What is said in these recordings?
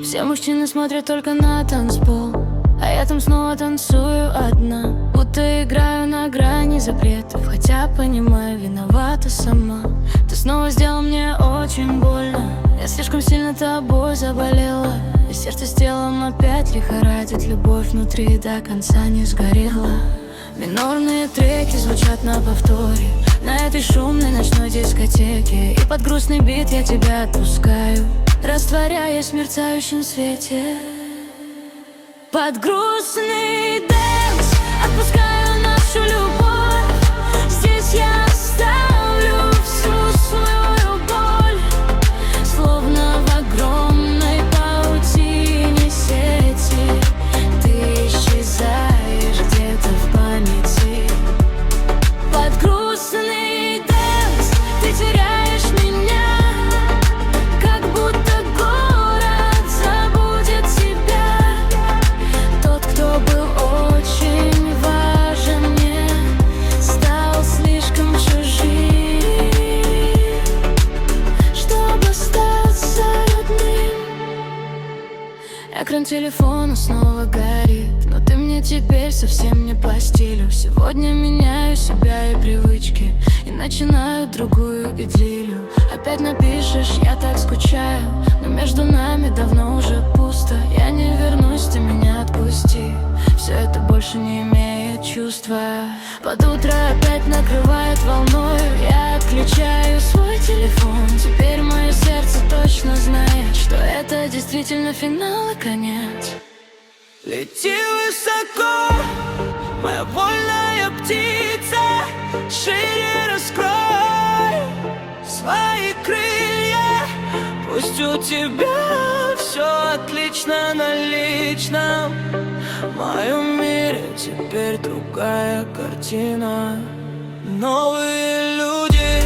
Все мужчины смотрят только на танцпол, а я там снова танцую одна, будто играю на грани запретов, хотя понимаю, виновата сама. Ты снова сделал мне очень больно, я слишком сильно тобой заболела, и сердце с телом опять лихорадит, любовь внутри до конца не сгорела. Минорные треки звучат на повторе на этой шумной ночной дискотеке, и под грустный бит я тебя отпускаю, растворяясь в мерцающем свете. Под грустный дэнс отпускаю нашу любовь. Здесь я оставлю всю свою боль, словно в огромной паутине сети. Ты исчезаешь где-то в памяти. Под грустный дэнс ты теряешь меня, как будто город забудет тебя. Тот, кто был очень важен мне, стал слишком чужим, чтобы остаться родным. Экран телефона снова горит, но ты мне теперь совсем не по стилю. Сегодня меняю себя и привычки, и начинаю другую идиллию. Опять напишешь, я так скучаю, но между нами давно уже пусто. Я не вернусь, ты меня отпусти, все это больше не имеет чувства. Под утро опять накрывает волною, я отключаю свой телефон. Теперь мое сердце точно знает, что это действительно финал и конец. Лети высоко, моя вольная птица, шире раскрой свои крылья. Пусть у тебя все отлично на личном, в моем мире теперь другая картина. Новые люди,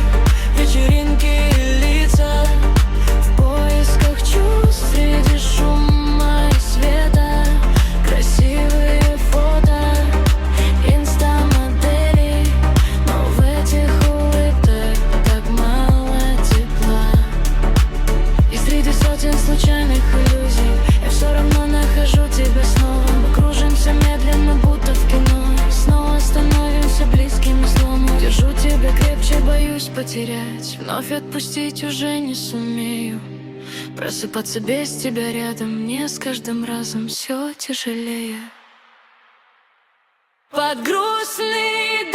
вечеринки и лица, в поисках чувств среди шума и света. Красивые фото, инстамодели, но в этих улыбках так мало тепла. И среди сотен случайных иллюзий я все равно нахожу тебя снова. Мы кружимся медленно, будто в кино, снова становимся близкими слому. Держу тебя крепче, боюсь потерять, вновь отпустить уже не сумею. Просыпаться без тебя рядом мне с каждым разом все тяжелее. Под грустный